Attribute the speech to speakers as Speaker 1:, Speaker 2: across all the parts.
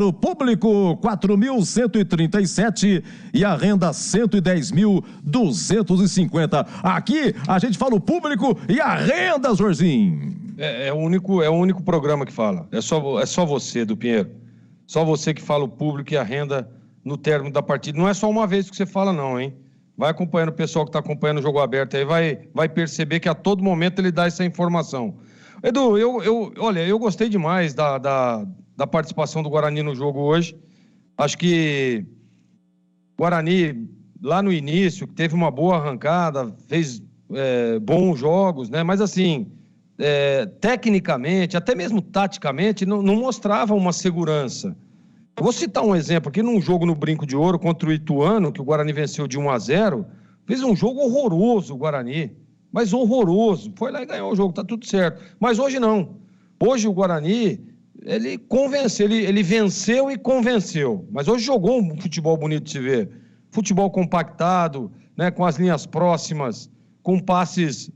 Speaker 1: O público 4.137 e a renda 110.250. Aqui a gente fala o público e a renda, Zorzinho.
Speaker 2: É o único programa que fala. É só você, do Pinheiro. Só você que fala o público e a renda no término da partida. Não é só uma vez que você fala não, hein? Vai acompanhando o pessoal que está acompanhando o Jogo Aberto aí, vai perceber que a todo momento ele dá essa informação. Edu, olha, eu gostei demais da participação do Guarani no jogo hoje. Acho que o Guarani, lá no início, teve uma boa arrancada, fez bons jogos, né? Mas assim, tecnicamente, até mesmo taticamente, não mostrava uma segurança. Eu vou citar um exemplo aqui, num jogo no Brinco de Ouro contra o Ituano, que o Guarani venceu de 1-0, fez um jogo horroroso o Guarani, mas horroroso. Foi lá e ganhou o jogo, tá tudo certo. Mas hoje não. Hoje o Guarani, ele convenceu, ele venceu e convenceu. Mas hoje jogou um futebol bonito de se ver. Futebol compactado, né, com as linhas próximas, com passes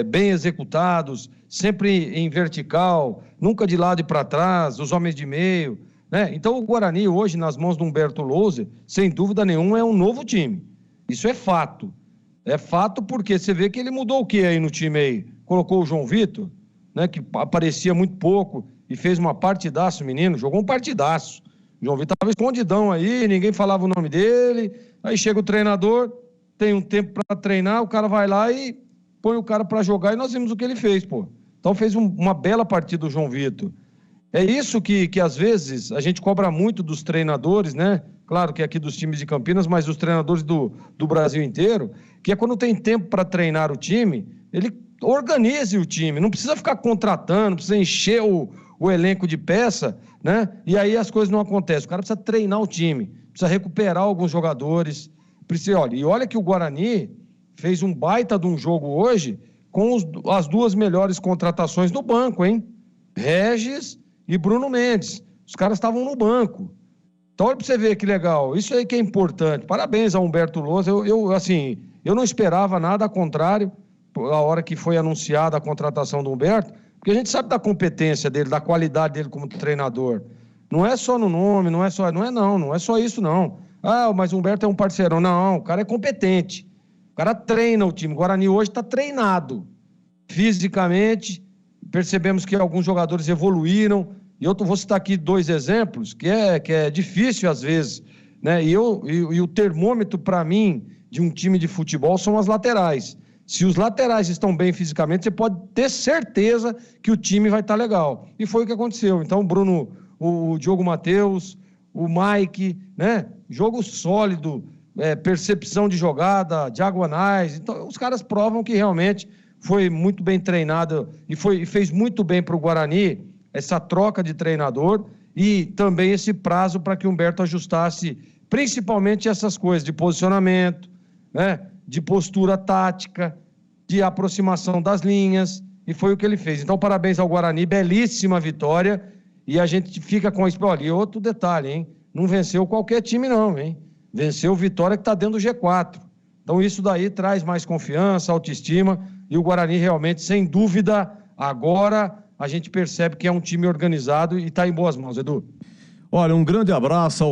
Speaker 2: bem executados, sempre em vertical, nunca de lado e para trás, os homens de meio, né? Então o Guarani hoje, nas mãos do Humberto Louser, sem dúvida nenhuma, é um novo time. Isso é fato. É fato porque você vê que ele mudou o que aí no time aí? Colocou o João Vitor, né, que aparecia muito pouco e fez uma partidaço, menino, jogou um partidaço. O João Vitor estava escondidão aí, ninguém falava o nome dele, aí chega o treinador, tem um tempo para treinar, o cara vai lá e põe o cara para jogar e nós vimos o que ele fez, pô. Então fez uma bela partida o João Vitor. É isso que às vezes a gente cobra muito dos treinadores, né? Claro que aqui dos times de Campinas, mas dos treinadores do Brasil inteiro, que é quando tem tempo para treinar o time, ele organize o time, não precisa ficar contratando, não precisa encher o elenco de peça, né? E aí as coisas não acontecem. O cara precisa treinar o time, precisa recuperar alguns jogadores. Olha que o Guarani fez um baita de um jogo hoje com as duas melhores contratações do banco, hein? Regis e Bruno Mendes. Os caras estavam no banco. Então, olha para você ver que legal. Isso aí que é importante. Parabéns ao Humberto Louser. Eu não esperava nada, ao contrário, a hora que foi anunciada a contratação do Humberto, porque a gente sabe da competência dele, da qualidade dele como treinador. Não é só no nome, não é só isso, não. Ah, mas o Humberto é um parceirão. Não, o cara é competente. O cara treina o time. O Guarani hoje está treinado. Fisicamente, percebemos que alguns jogadores evoluíram. E eu vou citar aqui dois exemplos, que é difícil às vezes, né? E o termômetro, para mim, de um time de futebol são as laterais. Se os laterais estão bem fisicamente, você pode ter certeza que o time vai estar legal. E foi o que aconteceu. Então, o Bruno, o Diogo Matheus, o Mike, né? Jogo sólido, percepção de jogada, diagonais. Então, os caras provam que realmente foi muito bem treinado e fez muito bem para o Guarani essa troca de treinador e também esse prazo para que o Humberto ajustasse principalmente essas coisas de posicionamento, né? De postura tática, de aproximação das linhas, e foi o que ele fez. Então, parabéns ao Guarani, belíssima vitória, e a gente fica com isso. Olha, e outro detalhe, hein? Não venceu qualquer time não, hein? Venceu o Vitória que está dentro do G4. Então isso daí traz mais confiança, autoestima, e o Guarani realmente, sem dúvida, agora a gente percebe que é um time organizado e está em boas mãos, Edu.
Speaker 1: Olha, um grande abraço ao